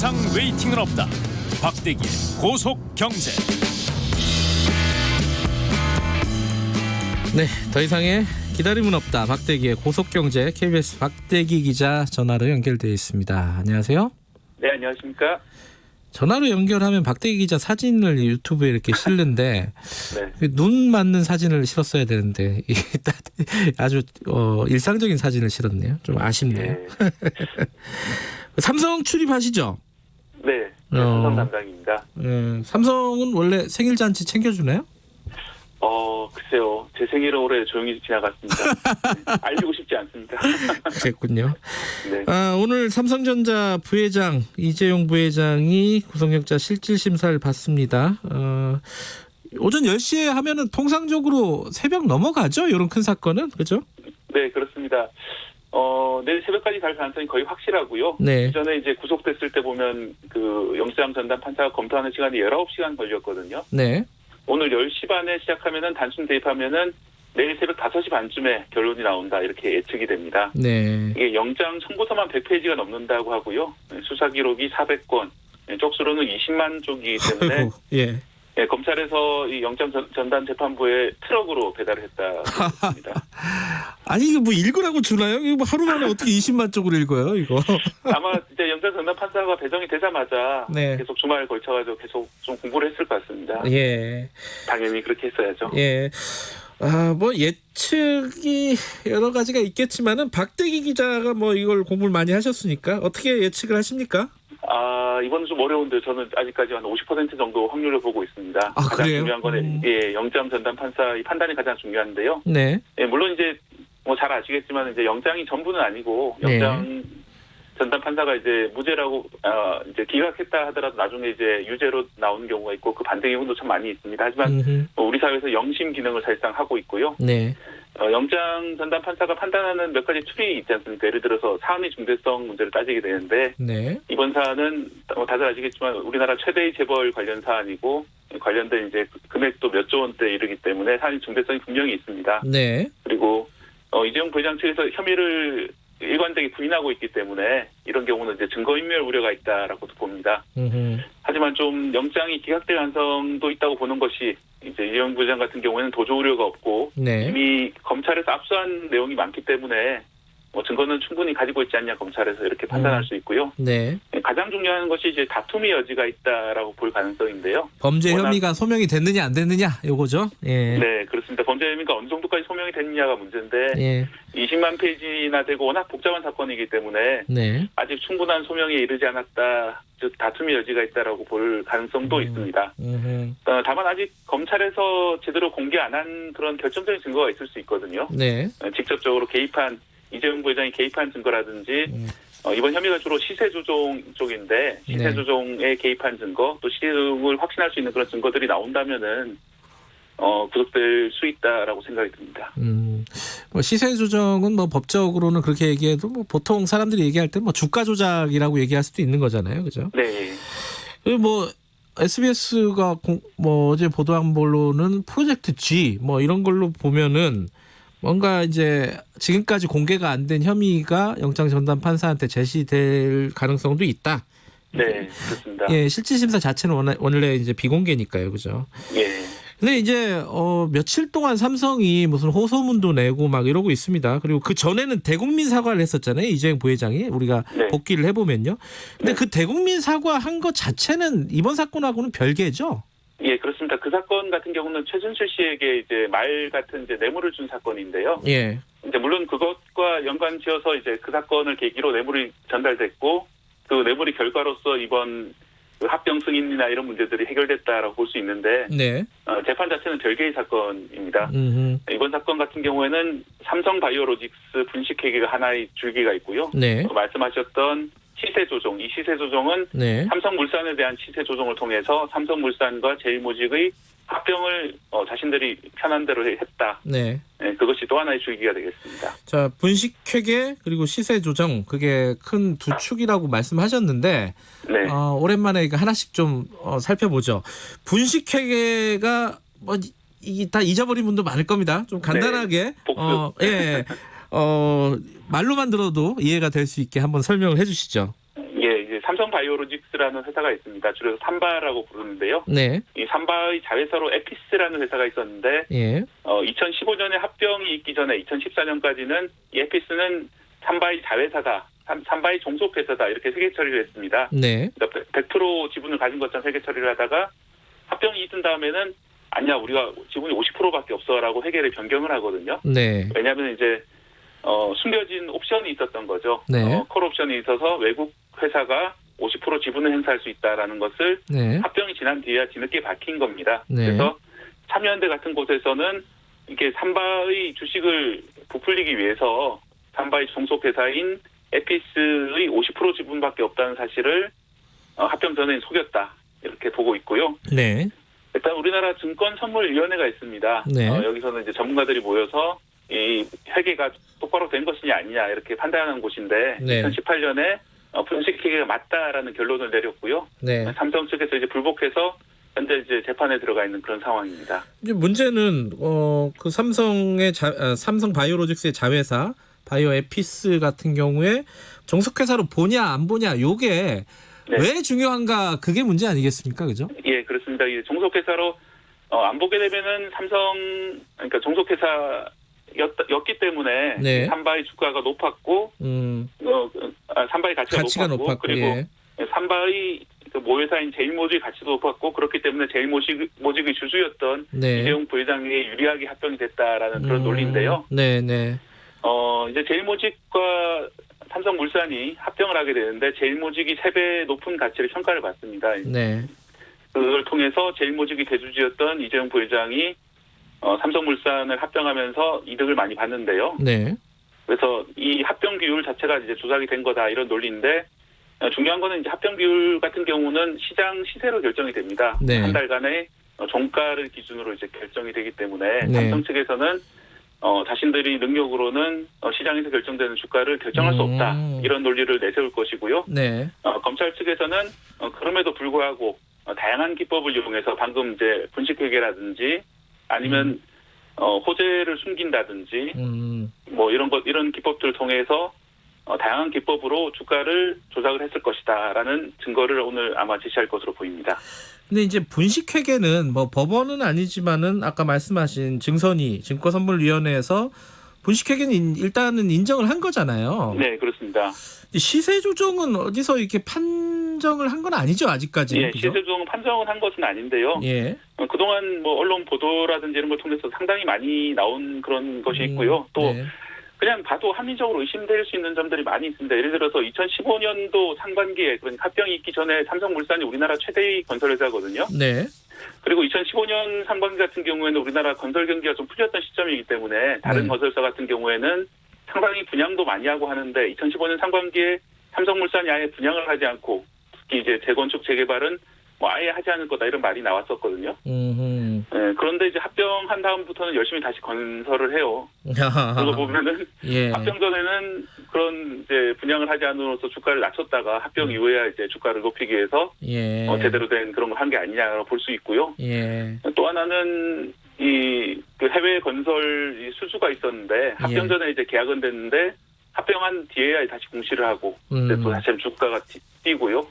이상 웨이팅은 없다. 박대기의 고속경제. 네, 더 이상의 기다림은 없다. 박대기의 고속경제 KBS 박대기 기자 전화로 연결되어 있습니다. 안녕하세요. 네, 안녕하십니까. 전화로 연결하면 박대기 기자 사진을 유튜브에 이렇게 실는데 눈 맞는 사진을 실었어야 되는데 아주 일상적인 사진을 실었네요. 좀 아쉽네요. 네. 삼성 출입하시죠? 네, 삼성 담당입니다. 삼성은 원래 생일 잔치 챙겨주나요? 글쎄요. 제 생일은 올해 조용히 지나갔습니다. 알리고 싶지 않습니다. 그랬군요. 네. 오늘 삼성전자 부회장 이재용 부회장이 구속영장 실질심사를 받습니다. 오전 10시에 하면은 통상적으로 새벽 넘어가죠? 이런 큰 사건은. 그죠? 네, 그렇습니다. 내일 새벽까지 갈 가능성이 거의 확실하고요. 네. 이전에 이제 구속됐을 때 보면 그 영장 전담 판사가 검토하는 시간이 19시간 걸렸거든요. 네. 오늘 10시 반에 시작하면은 단순 대입하면은 내일 새벽 5시 반쯤에 결론이 나온다 이렇게 예측이 됩니다. 네. 이게 영장 청구서만 100페이지가 넘는다고 하고요. 수사 기록이 400건, 쪽수로는 20만 쪽이기 때문에 아이고, 예. 예, 검찰에서 이 영장 전담 재판부에 트럭으로 배달을 했다고 합니다. 아니 이거 뭐 읽으라고 주나요? 이거 뭐 하루 만에 어떻게 20만 쪽으로 읽어요, 이거? 아마 이제 영장 전담 판사가 배정이 되자마자 네. 계속 주말 걸쳐가지고 계속 좀 공부를 했을 것 같습니다. 예. 당연히 그렇게 했어야죠. 예. 뭐 예측이 여러 가지가 있겠지만은 박대기 기자가 뭐 이걸 공부를 많이 하셨으니까 어떻게 예측을 하십니까? 이번은 좀 어려운데 저는 아직까지 한 50% 정도 확률을 보고 있습니다. 가장 그래요? 중요한 거는 영장 전담 판사의 판단이 가장 중요한데요. 네. 예, 물론 이제 뭐 잘 아시겠지만 이제 영장이 전부는 아니고 영장 전담 판사가 이제 무죄라고 이제 기각했다 하더라도 나중에 이제 유죄로 나오는 경우가 있고 그 반대 경우도 참 많이 있습니다. 하지만 우리 사회에서 영심 기능을 사실상 하고 있고요. 네. 영장 전담 판사가 판단하는 몇 가지 툴이 있지 않습니까? 예를 들어서 사안의 중대성 문제를 따지게 되는데 네. 이번 사안은 다들 아시겠지만 우리나라 최대의 재벌 관련 사안이고 관련된 이제 금액도 몇 조 원대에 이르기 때문에 사안의 중대성이 분명히 있습니다. 네. 그리고 이재용 부회장 측에서 혐의를 일관되게 부인하고 있기 때문에 이런 경우는 이제 증거인멸 우려가 있다라고도 봅니다. 하지만 좀 영장이 기각될 가능성도 있다고 보는 것이 이제 이재용 부회장 같은 경우에는 도주 우려가 없고 네. 이미 검찰에서 압수한 내용이 많기 때문에 뭐 증거는 충분히 가지고 있지 않냐 검찰에서 이렇게 판단할 수 있고요. 네. 가장 중요한 것이 이제 다툼의 여지가 있다라고 볼 가능성인데요. 범죄 혐의가 소명이 됐느냐 안 됐느냐 요거죠. 예. 네, 그렇습니다. 범죄 혐의가 어느 정도까지 소명이 됐느냐가 문제인데 예. 20만 페이지나 되고 워낙 복잡한 사건이기 때문에 네. 아직 충분한 소명에 이르지 않았다. 즉 다툼의 여지가 있다라고 볼 가능성도 있습니다. 다만 아직 검찰에서 제대로 공개 안 한 그런 결정적인 증거가 있을 수 있거든요. 네. 직접적으로 개입한 이재용 부회장이 개입한 증거라든지 이번 혐의가 주로 시세 조종 쪽인데 시세 조종에 개입한 증거 또 시세를 확신할 수 있는 그런 증거들이 나온다면은 구속될 수 있다라고 생각이 듭니다. 뭐 시세 조정은 뭐 법적으로는 그렇게 얘기해도 뭐 보통 사람들이 얘기할 때 뭐 주가 조작이라고 얘기할 수도 있는 거잖아요, 그죠? 네. 뭐 SBS가 뭐 어제 보도한 걸로는 프로젝트 G 뭐 이런 걸로 보면은 뭔가 이제 지금까지 공개가 안 된 혐의가 영장 전담 판사한테 제시될 가능성도 있다. 네, 그렇습니다. 예, 실질심사 자체는 원래 이제 비공개니까요, 그죠? 예. 근데 이제 며칠 동안 삼성이 무슨 호소문도 내고 막 이러고 있습니다. 그리고 그 전에는 대국민 사과를 했었잖아요, 이재용 부회장이 우리가 복기를 해보면요. 근데 그 대국민 사과한 것 자체는 이번 사건하고는 별개죠. 예, 그렇습니다. 그 사건 같은 경우는 최준실 씨에게 이제 말 같은 이제 뇌물을 준 사건인데요. 예. 이제 물론 그것과 연관지어서 이제 그 사건을 계기로 뇌물이 전달됐고 그 뇌물이 결과로서 이번 그 합병 승인이나 이런 문제들이 해결됐다라고 볼 수 있는데 네. 재판 자체는 별개의 사건입니다. 이번 사건 같은 경우에는 삼성바이오로직스 분식회계가 하나의 줄기가 있고요. 네. 말씀하셨던 시세 조종, 이 시세 조종은 삼성물산에 대한 시세 조종을 통해서 삼성물산과 제일모직의 합병을 자신들이 편한 대로 했다. 네. 그것이 또 하나의 줄기가 되겠습니다. 자, 분식회계 그리고 시세 조정 그게 큰 두 축이라고 말씀하셨는데 오랜만에 이거 하나씩 좀 살펴보죠. 분식회계가 뭐 이게 다 잊어버린 분도 많을 겁니다. 좀 간단하게 말로만 들어도 이해가 될 수 있게 한번 설명을 해주시죠. 예, 이제 삼성 삼성바이오로직스라는 회사가 있습니다. 줄여서 삼바라고 부르는데요. 네. 이 삼바의 자회사로 에피스라는 회사가 있었는데 예. 2015년에 합병이 있기 전에 2014년까지는 이 에피스는 삼바의 자회사다, 삼바의 종속회사다 이렇게 회계 처리를 했습니다. 네. 그러니까 100% 지분을 가진 것처럼 회계 처리를 하다가 합병이 있은 다음에는 아니야 우리가 지분이 50%밖에 없어라고 회계를 변경을 하거든요. 네. 왜냐하면 이제 숨겨진 옵션이 있었던 거죠. 네. 콜 옵션이 있어서 외국 회사가 50% 지분을 행사할 수 있다라는 것을 네. 합병이 지난 뒤에야 뒤늦게 밝힌 겁니다. 네. 그래서 참여연대 같은 곳에서는 이게 삼바의 주식을 부풀리기 위해서 삼바의 종속회사인 에피스의 50% 지분밖에 없다는 사실을 합병 전에 속였다 이렇게 보고 있고요. 네. 일단 우리나라 증권선물위원회가 있습니다. 네. 여기서는 이제 전문가들이 모여서 이 회계가 똑바로 된 것이냐 아니냐 이렇게 판단하는 곳인데 네. 2018년에 분식 회계가 맞다라는 결론을 내렸고요. 네. 삼성 측에서 이제 불복해서 현재 이제 재판에 들어가 있는 그런 상황입니다. 이제 문제는 그 삼성 바이오로직스의 자회사 바이오 에피스 같은 경우에 종속회사로 보냐 안 보냐 요게 네. 왜 중요한가 그게 문제 아니겠습니까, 그죠? 예, 그렇습니다. 이 종속회사로 안 보게 되면은 그러니까 종속회사였기 때문에 네. 삼바의 주가가 높았고, 삼바의 가치가 높았고, 그리고 예. 삼바의 그 모회사인 제일모직의 가치도 높았고, 그렇기 때문에 제일모직의 주주였던 네. 이재용 부회장에게 유리하게 합병이 됐다라는 그런 논리인데요. 네, 네. 이제 제일모직과 삼성물산이 합병을 하게 되는데 제일모직이 3배 높은 가치를 평가를 받습니다. 네. 그걸 통해서 제일모직이 대주주였던 이재용 부회장이 삼성물산을 합병하면서 이득을 많이 받는데요. 네. 그래서 이 합병 비율 자체가 이제 조작이 된 거다 이런 논리인데 중요한 거는 이제 합병 비율 같은 경우는 시장 시세로 결정이 됩니다. 네. 한 달간의 종가를 기준으로 이제 결정이 되기 때문에 네. 삼성 측에서는 자신들이 능력으로는 시장에서 결정되는 주가를 결정할 수 없다 이런 논리를 내세울 것이고요. 네. 검찰 측에서는 그럼에도 불구하고 다양한 기법을 이용해서 방금 이제 분식회계라든지 아니면 호재를 숨긴다든지 뭐 이런 기법들을 통해서 다양한 기법으로 주가를 조작을 했을 것이다라는 증거를 오늘 아마 제시할 것으로 보입니다. 근데 이제 분식회계는 뭐 법원은 아니지만은 아까 말씀하신 증권선물위원회에서 분식회계는 일단은 인정을 한 거잖아요. 네, 그렇습니다. 시세 조정은 어디서 이렇게 판정을 한 건 아니죠, 아직까지는. 예, 시세 조정 판정을 한 것은 아닌데요. 예. 그동안 뭐 언론 보도라든지 이런 걸 통해서 상당히 많이 나온 그런 것이 있고요. 또 네. 그냥 봐도 합리적으로 의심될 수 있는 점들이 많이 있습니다. 예를 들어서 2015년도 상반기에 그러니까 합병이 있기 전에 삼성물산이 우리나라 최대의 건설회사거든요. 네. 그리고 2015년 상반기 같은 경우에는 우리나라 건설 경기가 좀 풀렸던 시점이기 때문에 다른 네. 건설사 같은 경우에는 상당히 분양도 많이 하고 하는데 2015년 상반기에 삼성물산이 아예 분양을 하지 않고 특히 이제 재건축 재개발은 뭐 아예 하지 않을 거다 이런 말이 나왔었거든요. 네, 그런데 이제 합병한 다음부터는 열심히 다시 건설을 해요. 그거 보면은 예. 합병 전에는 그런 이제 분양을 하지 않으로써 주가를 낮췄다가 합병 이후에야 이제 주가를 높이기 위해서 예. 제대로 된 그런 걸 한 게 아니냐고 볼 수 있고요. 예. 또 하나는 그 해외 건설 수주가 있었는데 합병 예. 전에 이제 계약은 됐는데 합병한 뒤에야 다시 공시를 하고 또 다시 주가가 뛰고요.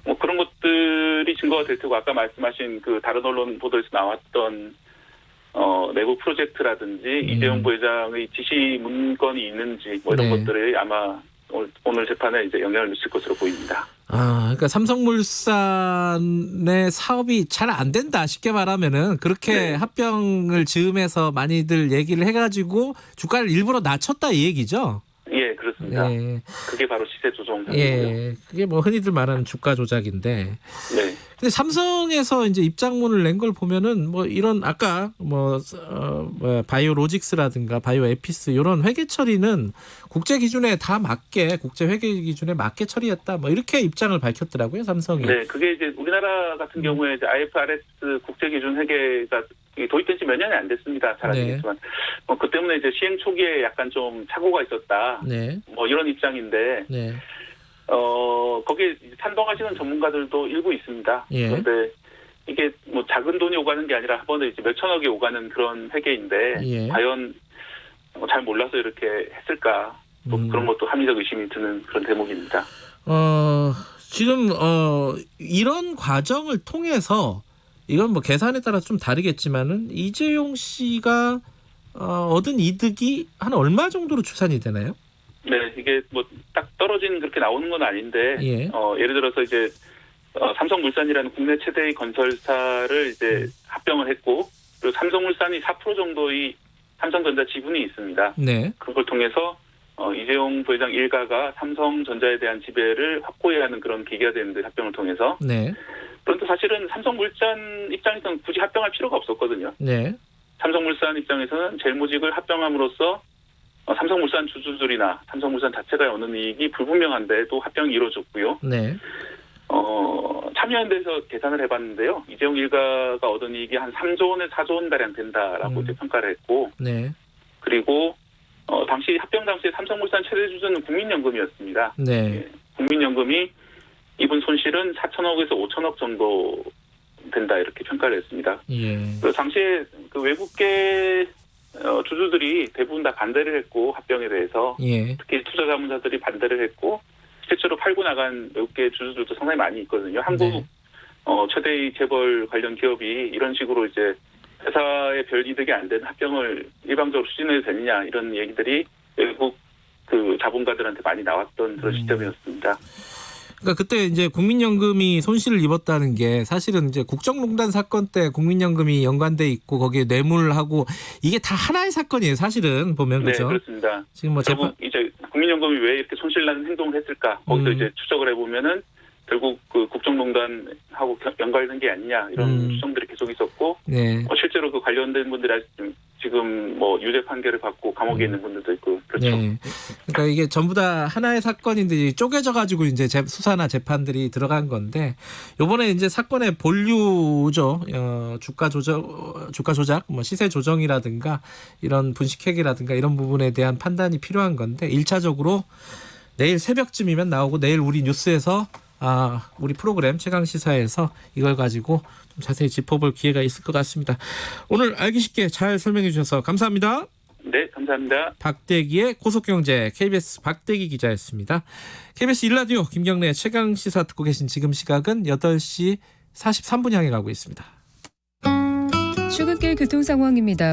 뭐 그런 것들이 증거가 될 테고 아까 말씀하신 그 다른 언론 보도에서 나왔던 내부 프로젝트라든지 이재용 부회장의 지시 문건이 있는지 뭐 이런 네. 것들이 아마 오늘 재판에 이제 영향을 미칠 것으로 보입니다. 그러니까 삼성물산의 사업이 잘 안 된다 쉽게 말하면은 그렇게 네. 합병을 즈음해서 많이들 얘기를 해가지고 주가를 일부러 낮췄다 이 얘기죠. 예, 그렇습니다. 예. 그게 바로 시세 조정이고요. 예, 그게 뭐 흔히들 말하는 주가 조작인데. 네. 근데 삼성에서 이제 입장문을 낸 걸 보면은 뭐 이런 아까 바이오로직스라든가 바이오에피스 이런 회계 처리는 국제 기준에 다 맞게 국제 회계 기준에 맞게 처리했다. 뭐 이렇게 입장을 밝혔더라고요, 삼성이. 네, 그게 이제 우리나라 같은 경우에 이제 IFRS 국제 기준 회계가 도입된 지 몇 년이 안 됐습니다. 잘 아시겠지만. 그 때문에 이제 시행 초기에 약간 좀 착오가 있었다. 네. 뭐 이런 입장인데, 네. 거기에 찬동하시는 전문가들도 일부 있습니다. 예. 그런데 이게 뭐 작은 돈이 오가는 게 아니라 한 번에 이제 몇 천억이 오가는 그런 회계인데, 예. 과연 잘 몰라서 이렇게 했을까. 또 그런 것도 합리적 의심이 드는 그런 대목입니다. 지금 이런 과정을 통해서 이건 뭐 계산에 따라 좀 다르겠지만은 이재용 씨가 얻은 이득이 한 얼마 정도로 추산이 되나요? 네, 이게 뭐 딱 떨어진 그렇게 나오는 건 아닌데 예. 예를 들어서 이제 삼성물산이라는 국내 최대의 건설사를 이제 합병을 했고 그리고 삼성물산이 4% 정도의 삼성전자 지분이 있습니다. 네. 그걸 통해서 이재용 부회장 일가가 삼성전자에 대한 지배를 확고히 하는 그런 계기가 되는데 합병을 통해서. 네. 그런데 사실은 삼성물산 입장에서는 굳이 합병할 필요가 없었거든요. 네. 삼성물산 입장에서는 제일모직을 합병함으로써 삼성물산 주주들이나 삼성물산 자체가 얻는 이익이 불분명한데도 합병이 이루어졌고요. 네. 참여연대에서 계산을 해봤는데요. 이재용 일가가 얻은 이익이 한 3조 원에서 4조 원 가량 된다라고 이제 평가를 했고, 네. 그리고 당시 합병 당시에 삼성물산 최대 주주는 국민연금이었습니다. 네. 예, 국민연금이 입은 손실은 4천억에서 5천억 정도 된다 이렇게 평가를 했습니다. 예. 그 당시에 그 외국계 주주들이 대부분 다 반대를 했고 합병에 대해서 예. 특히 투자자문사들이 반대를 했고 실제로 팔고 나간 외국계 주주들도 상당히 많이 있거든요. 한국 네. 최대의 재벌 관련 기업이 이런 식으로 이제 회사의 별 이득이 안 되는 합병을 일방적으로 추진해도 되느냐 이런 얘기들이 외국 그 자본가들한테 많이 나왔던 그런 시점이었습니다. 그러니까 그때 이제 국민연금이 손실을 입었다는 게 사실은 이제 국정농단 사건 때 국민연금이 연관돼 있고 거기에 뇌물하고 이게 다 하나의 사건이에요. 사실은 보면 그렇죠. 네, 그렇습니다. 지금 뭐 결국 이제 국민연금이 왜 이렇게 손실나는 행동을 했을까? 거기서 이제 추적을 해보면은 결국 그 국정농단하고 연관된 게 아니냐 이런 추정들이 계속 있었고, 네. 실제로 그 관련된 분들이 아직 지금 뭐 유죄 판결을 받고 감옥에 있는 분들도 있고 그렇죠. 네. 그러니까 이게 전부 다 하나의 사건인데 쪼개져 가지고 이제 수사나 재판들이 들어간 건데 요번에 이제 사건의 본류죠. 주가 조작, 뭐 시세 조정이라든가 이런 분식회계라든가 이런 부분에 대한 판단이 필요한 건데 1차적으로 내일 새벽쯤이면 나오고 내일 우리 뉴스에서 우리 프로그램 최강시사에서 이걸 가지고 좀 자세히 짚어볼 기회가 있을 것 같습니다. 오늘 알기 쉽게 잘 설명해 주셔서 감사합니다. 네, 감사합니다. 박대기의 고속경제 KBS 박대기 기자였습니다. KBS 1라디오 김경래 최강시사 듣고 계신 지금 시각은 8시 43분 향해 가고 있습니다. 출근길 교통 상황입니다.